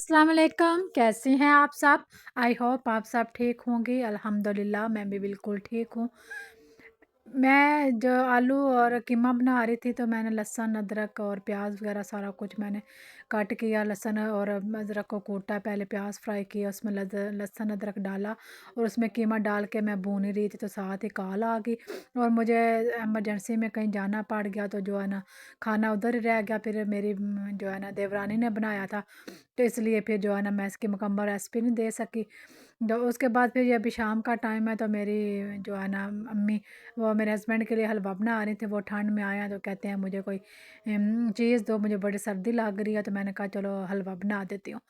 अस्सलाम वालेकुम, कैसे हैं आप सब? आई होप आप सब ठीक होंगे। अल्हम्दुलिल्लाह मैं भी बिल्कुल ठीक हूँ। मैं जो आलू और कीमा बना रही थी तो मैंने लहसुन, अदरक और प्याज वगैरह सारा कुछ मैंने कट किया। लहसुन और अदरक को कूटा, पहले प्याज फ्राई किया, उसमें लहसुन अदरक डाला और उसमें कीमा डाल के मैं भून ही रही थी तो साथ ही कॉल आ गई और मुझे इमरजेंसी में कहीं जाना पड़ गया तो जो है ना खाना उधर ही रह गया। फिर मेरी जो है ना देवरानी ने बनाया था तो इसलिए फिर जो है ना मैं इसकी मुकम्मल रेसिपी नहीं दे सकी। तो उसके बाद फिर ये अभी शाम का टाइम है तो मेरी जो है ना अम्मी वो मेरे हस्बैंड के लिए हलवा बना रही थी। वो ठंड में आया तो कहते हैं मुझे कोई चीज़ दो, मुझे बड़ी सर्दी लग रही है। तो मैंने कहा चलो हलवा बना देती हूँ।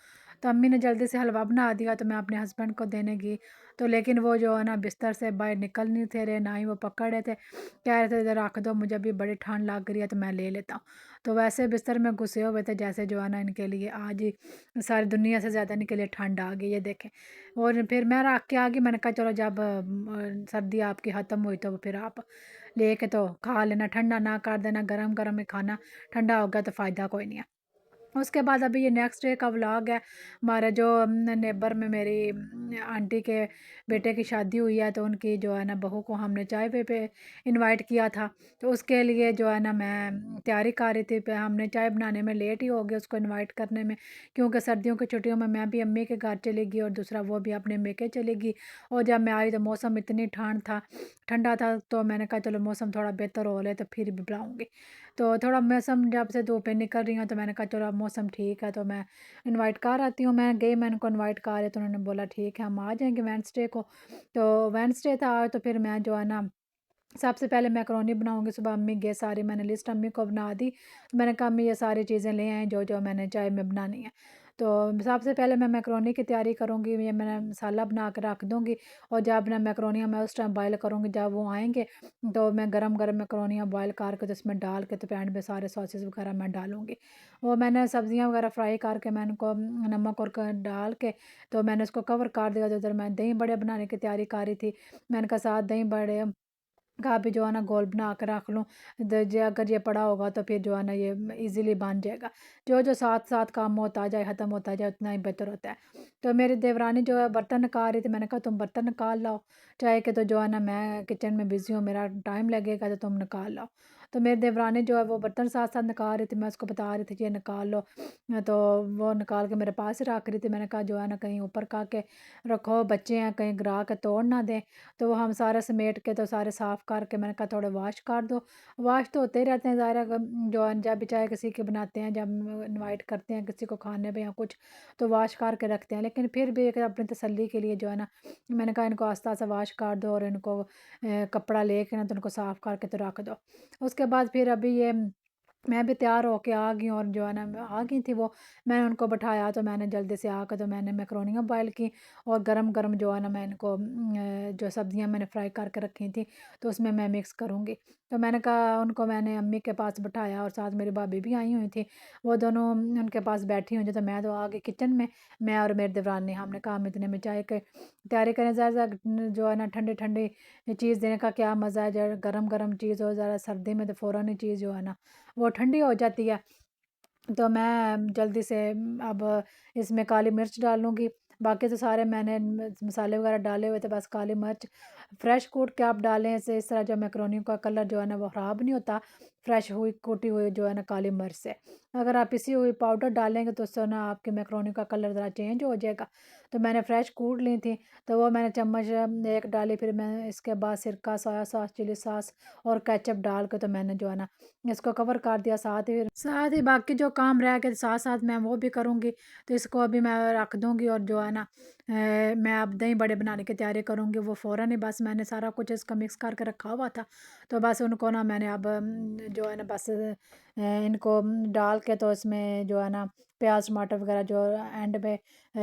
तो अम्मी ने जल्दी से हलवा बना दिया तो मैं अपने हस्बैंड को देने गई तो लेकिन वो जो है ना बिस्तर से बाहर निकल नहीं थे रहे, ना ही वो पकड़ रहे थे। कह रहे थे इधर रख दो, मुझे अभी बड़ी ठंड लग रही है तो मैं ले लेता हूँ। तो वैसे बिस्तर में घुसे हुए थे जैसे जो है ना इनके लिए आज ही सारी दुनिया से ज़्यादा इनके लिए ठंड आ गई, ये देखें। और फिर मैं रख के आ गई, मैंने कहा चलो जब सर्दी आपकी ख़त्म हुई तो फिर आप लेके तो खा लेना, ठंडा ना कर देना, गरम गरम ही खाना, ठंडा हो गया तो फ़ायदा कोई नहीं है। उसके बाद अभी ये नेक्स्ट डे का व्लॉग है। हमारे जो नेबर में मेरी आंटी के बेटे की शादी हुई है तो उनकी जो है ना बहू को हमने चाय पे इनवाइट किया था। तो उसके लिए जो है ना मैं तैयारी कर रही थी। हमने चाय बनाने में लेट ही हो गया उसको इनवाइट करने में, क्योंकि सर्दियों की छुट्टियों में मैं भी अम्मी के घर चली गई और दूसरा वो भी अपने मेके चली गई। और जब मैं आई तो मौसम इतनी ठंडा था तो मैंने कहा चलो मौसम थोड़ा बेहतर हो ले तो फिर भी बुलाऊँगी। तो थोड़ा मौसम जब से धूपें निकल रही हैं तो मैंने कहा चलो अब मौसम ठीक है तो मैं इनवाइट कर आती हूँ। मैं गई, मैंने उनको इनवाइट कर तो उन्होंने बोला ठीक है हम आ जाएंगे वेडनेसडे को। तो वेडनेसडे था आज तो फिर मैं जो है ना सबसे पहले मैकरोनी बनाऊंगी। सुबह अम्मी गए सारी, मैंने लिस्ट अम्मी को बना दी। मैंने कहा अम्मी ये सारी चीज़ें ले आए जो जो मैंने चाय में बनानी है। तो सबसे पहले मैं मैकरोनी की तैयारी करूँगी, ये मैंने मसाला बना के रख दूँगी और जब अपना मैकरोनियाँ मैं उस टाइम बॉयल करूँगी, जब वो आएंगे तो मैं गरम गरम मैकरोनियाँ बॉयल करके तो इसमें डाल के तो पैन में सारे सॉसेस वगैरह मैं डालूँगी। वो मैंने सब्जियाँ वगैरह फ्राई करके मैंने उनको नमक और डाल के तो मैंने उसको कवर कर दिया। तो उधर मैं दही बड़े बनाने की तैयारी कर रही थी। मैंने कहा साथ दही बड़े का भी जो है ना गोल बना के रख लूँ। जो अगर ये पड़ा होगा तो फिर जो है ना ये इजीली बन जाएगा। जो जो साथ साथ काम होता जाए, ख़त्म होता जाए, उतना ही बेहतर होता है। तो मेरी देवरानी जो है बर्तन निकाल रही थी, मैंने कहा तुम बर्तन निकाल लाओ चाय के, तो जो है ना मैं किचन में बिज़ी हूँ, मेरा टाइम लगेगा तो तुम निकाल लाओ। तो मेरी देवरानी जो है वो बर्तन साथ साथ निकाल रही थी, मैं उसको बता रही थी कि ये निकाल लो। तो वो निकाल के मेरे पास ही रख रही थी। मैंने कहा जो है ना कहीं ऊपर का के रखो, बच्चे हैं कहीं गिरा के तोड़ ना दें। तो वो हम सारा समेट के तो सारे साफ़ करके मैंने कहा थोड़े वॉश कर दो। वॉश तो होते ही रहते हैं ज़ाहिर है, जो है जब भी चाहे किसी के बनाते हैं, जब इनवाइट करते हैं किसी को खाने पे या कुछ तो वॉश करके रखते हैं। लेकिन फिर भी एक अपनी तसल्ली के लिए जो है ना मैंने कहा इनको आस्ता आस्ता वॉश कर दो और इनको कपड़ा लेके ना तो उनको साफ़ करके तो रख दो। उसके बाद फिर अभी ये मैं भी तैयार होके आ गई और जो है ना मैं आ गई थी वो, मैंने उनको बैठाया तो मैंने जल्दी से आकर तो मैंने मैकरोनियाँ बॉयल की और गरम गरम जो है ना मैं इनको जो सब्जियां मैंने फ्राई करके रखी थी तो उसमें मैं मिक्स करूँगी। तो मैंने कहा उनको, मैंने अम्मी के पास बैठाया और साथ मेरी भाभी भी आई हुई थी, वो दोनों उनके पास बैठी हुई थी। तो मैं तो आ गई किचन में, मैं और मेरे देवरानी, हमने कहा हम इतने में चाय के तैयारी करें। ज़्यादा जो है ना ठंडी ठंडी चीज़ देने का क्या मज़ा है, जो गरम गरम चीज़ हो, ज़रा सर्दी में तो फ़ौरन ही चीज़ जो है ना वो ठंडी हो जाती है। तो मैं जल्दी से अब इसमें काली मिर्च डालूँगी। बाकी तो सारे मैंने मसाले वगैरह डाले हुए थे, बस काली मिर्च फ्रेश कूट के आप डालें, इससे इस तरह जो मैकरोनी का कलर जो है ना वो ख़राब नहीं होता, फ्रेश हुई कूटी हुई जो है ना काली मिर्च से। अगर आप पिसी हुई पाउडर डालेंगे तो उससे ना आपके मैकरोनी का कलर ज़रा चेंज हो जाएगा। तो मैंने फ्रेश कूट ली थी तो वो मैंने चम्मच एक डाली, फिर मैं इसके बाद सिरका, सोया सॉस, चिली सॉस और केचप डाल के तो मैंने जो है ना इसको कवर कर दिया। साथ ही बाकी जो काम रह गए साथ साथ मैं वो भी करूँगी। तो इसको अभी मैं रख दूँगी और जो है ना मैं अब दही बड़े बनाने की तैयारी करूँगी। वो फ़ौरन ही बस मैंने सारा कुछ इसका मिक्स करके रखा हुआ था तो बस उनको ना मैंने अब जो है ना बस इनको डाल के तो इसमें जो है ना प्याज टमाटर वगैरह जो एंड पे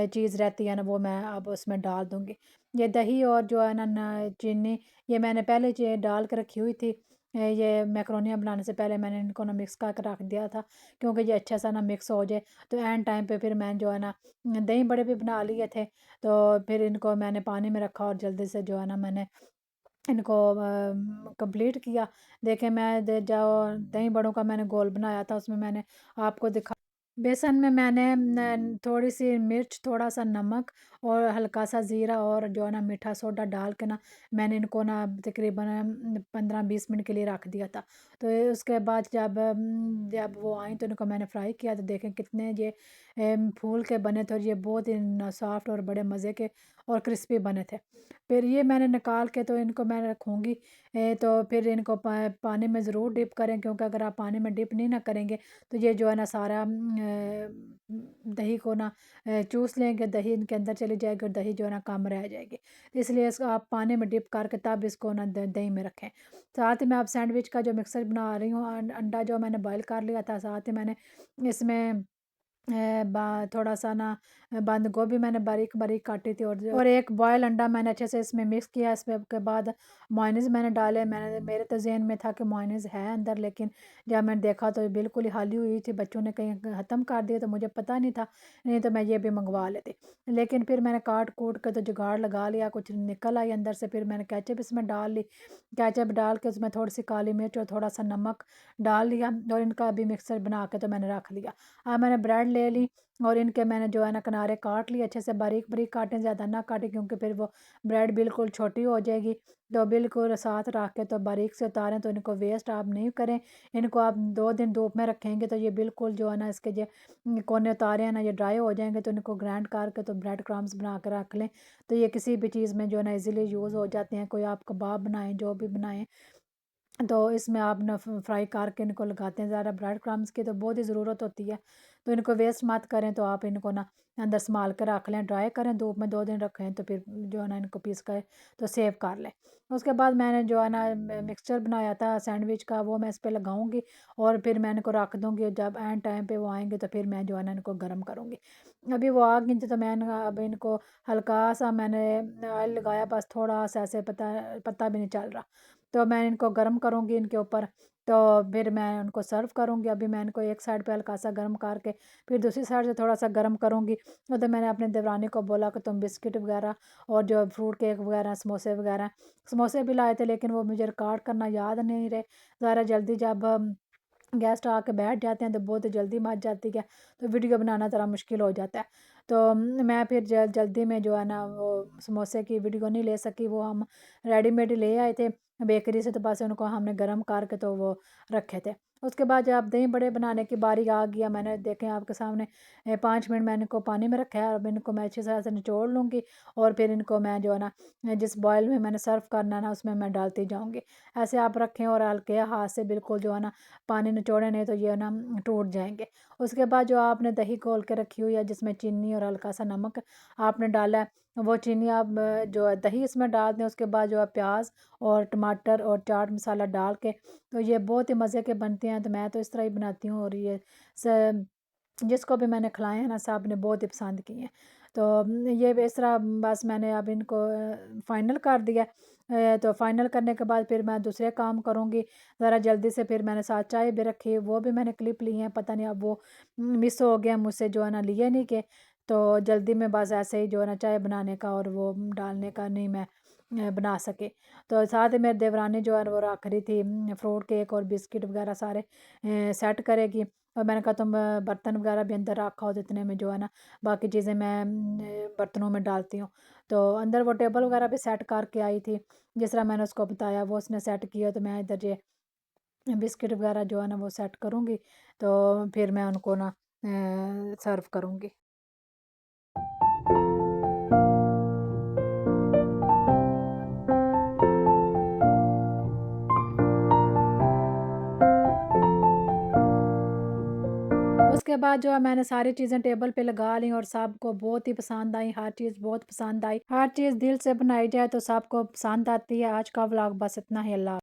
चीज़ रहती है ना वो मैं अब उसमें डाल दूँगी। ये दही और जो है ना चीनी ये मैंने पहले डाल के रखी हुई थी। ये मैकरोनियाँ बनाने से पहले मैंने इनको ना मिक्स करके रख दिया था, क्योंकि ये अच्छा सा ना मिक्स हो जाए। तो एंड टाइम पे फिर मैं जो है ना दही बड़े भी बना लिए थे तो फिर इनको मैंने पानी में रखा और जल्दी से जो है ना मैंने इनको कंप्लीट किया। देखें मैं जो दही बड़ों का मैंने गोल बनाया था उसमें मैंने आपको दिखा बेसन में मैंने थोड़ी सी मिर्च, थोड़ा सा नमक और हल्का सा ज़ीरा और जो है ना मीठा सोडा डाल के ना मैंने इनको ना तकरीबन 15-20 मिनट के लिए रख दिया था। तो ये उसके बाद जब वो आई तो इनको मैंने फ्राई किया, तो देखें कितने ये फूल के बने थे, और ये बहुत ही सॉफ्ट और बड़े मज़े के और क्रिस्पी बने थे। फिर ये मैंने निकाल के तो इनको मैं रखूँगी। तो फिर इनको पानी में ज़रूर डिप करें, क्योंकि अगर आप पानी में डिप नहीं ना करेंगे तो ये जो है ना सारा दही को ना चूस लेंगे, दही इनके अंदर चली जाएगी और दही जो है ना कम रह जाएगी। तो इसलिए इसको आप पानी में डिप करके तब इसको ना दही में रखें। साथ ही मैं आप सैंडविच का जो मिक्सर बना रही हूँ, अंडा जो मैंने बॉयल कर लिया था, साथ ही मैंने इसमें थोड़ा सा ना बंद गोभी मैंने बारीक बारीक काटी थी, और एक बॉयल अंडा मैंने अच्छे से इसमें मिक्स किया। इसमें के बाद मायोनीज़ मैंने डाले। मेरे तो ज़हन में था कि मायोनीज़ है अंदर, लेकिन जब मैंने देखा तो ये बिल्कुल ही खाली हुई थी, बच्चों ने कहीं ख़त्म कर दिया, तो मुझे पता नहीं था, नहीं तो मैं ये भी मंगवा लेती। लेकिन फिर मैंने काट कूट के तो जुगाड़ लगा लिया, कुछ निकल आई अंदर से। फिर मैंने केचप इसमें डाल ली, केचप डाल के उसमें थोड़ी सी काली मिर्च और थोड़ा सा नमक डाल लिया, और इनका भी मिक्सर बना के तो मैंने रख लिया। अब मैंने ब्रेड ले ली और इनके मैंने जो है ना किनारे काट लिए अच्छे से, बारीक बारीक काटें, ज़्यादा ना काटें, क्योंकि फिर वो ब्रेड बिल्कुल छोटी हो जाएगी। तो बिल्कुल साथ रख के तो बारीक से उतारें, तो इनको वेस्ट आप नहीं करें। इनको आप 2 दिन धूप में रखेंगे तो ये बिल्कुल जो है ना इसके जो कोने उतारे हैं ना ये ड्राई हो जाएंगे, तो इनको ग्राइंड करके तो ब्रेड क्रम्स बना कर रख लें। तो ये किसी भी चीज़ में जो है ना इजीली यूज़ हो जाते हैं। कोई आप कबाब बनाएं, जो भी बनाएं, तो इसमें आप ना फ्राई करके इनको लगाते हैं। ज़्यादा ब्रेड क्रम्स की तो बहुत ही ज़रूरत होती है, तो इनको वेस्ट मत करें। तो आप इनको ना अंदर संभाल कर रख लें, ड्राई करें, धूप में 2 दिन रखें, तो फिर जो है ना इनको पीस कर तो सेव कर लें। उसके बाद मैंने जो है ना मिक्सचर बनाया था सैंडविच का, वो मैं इस पे लगाऊंगी, और फिर मैं इनको रख दूंगी। जब एंड टाइम पे वो आएंगे तो फिर मैं जो है ना इनको गर्म करूँगी। अभी वो आ गई थी, तो मैंने अब इनको हल्का सा मैंने ऑयल लगाया, बस थोड़ा सा ऐसे पता पता भी नहीं चल रहा। तो मैं इनको गर्म करूँगी इनके ऊपर, तो फिर मैं उनको सर्व करूँगी। अभी मैं इनको एक साइड पे हल्का सा गर्म करके फिर दूसरी साइड से थोड़ा सा गर्म करूँगी। तो मैंने अपने देवरानी को बोला कि तुम बिस्किट वगैरह और जो फ्रूट केक वगैरह, समोसे वगैरह, समोसे भी लाए थे, लेकिन वो मुझे रिकॉर्ड करना याद नहीं रहे। ज़रा जल्दी जब गेस्ट आके बैठ जाते हैं तो बहुत जल्दी मच जाती है, तो वीडियो बनाना ज़रा मुश्किल हो जाता है। तो मैं फिर जल्दी में जो है ना वो समोसे की वीडियो नहीं ले सकी, वो हम रेडीमेड ले आए थे बेकरी से, तो बस उनको हमने गर्म करके तो वो रखे थे। उसके बाद जब दही बड़े बनाने की बारी आ गया, मैंने देखें आपके सामने 5 मिनट मैंने इनको पानी में रखा है। अब इनको मैं अच्छी तरह से निचोड़ लूँगी, और फिर इनको मैं जो है ना जिस बॉयल में मैंने सर्व करना है ना उसमें मैं डालती जाऊँगी। ऐसे आप रखें और हल्के हाथ से बिल्कुल जो है ना पानी निचोड़े, नहीं तो ये ना टूट जाएंगे। उसके बाद जो आपने दही घोल के रखी हुई है, जिसमें चीनी और हल्का सा नमक आपने डाला है, वो चीनी आप जो है दही इसमें डाल दें। उसके बाद जो है प्याज और टमाटर और चाट मसाला डाल के, तो ये बहुत ही मज़े के बनते हैं। तो मैं तो इस तरह ही बनाती हूँ, और ये स जिसको भी मैंने खिलाए हैं ना सब ने बहुत ही पसंद किए हैं। तो ये इस तरह बस मैंने अब इनको फ़ाइनल कर दिया। तो फ़ाइनल करने के बाद फिर मैं दूसरे काम करूँगी ज़रा जल्दी से। फिर मैंने साथ चाय भी रखी, वो भी मैंने क्लिप ली हैं, पता नहीं अब वो मिस हो गया मुझसे, जो है ना लिए नहीं के। तो जल्दी में बस ऐसे ही जो है ना चाय बनाने का और वो डालने का नहीं मैं बना सके। तो साथ ही मेरी देवरानी जो है वो रख रही थी फ्रूट केक और बिस्किट वगैरह सारे सेट करेगी। और मैंने कहा तुम बर्तन वगैरह भी अंदर रखा हो, तो इतने में जो है ना बाकी चीज़ें मैं बर्तनों में डालती हूँ। तो अंदर वो टेबल वगैरह भी सेट करके आई थी, जिस तरह मैंने उसको बताया वो उसने सेट किया। तो मैं इधर ये बिस्किट वगैरह जो है ना वो सेट करूँगी, तो फिर मैं उनको ना सर्व करूँगी। उसके बाद जो है मैंने सारी चीज़ें टेबल पे लगा ली, और सबको बहुत ही पसंद आई, हर चीज़ बहुत पसंद आई। हर चीज़ दिल से बनाई जाए तो सबको पसंद आती है। आज का व्लॉग बस इतना ही। अल्लाह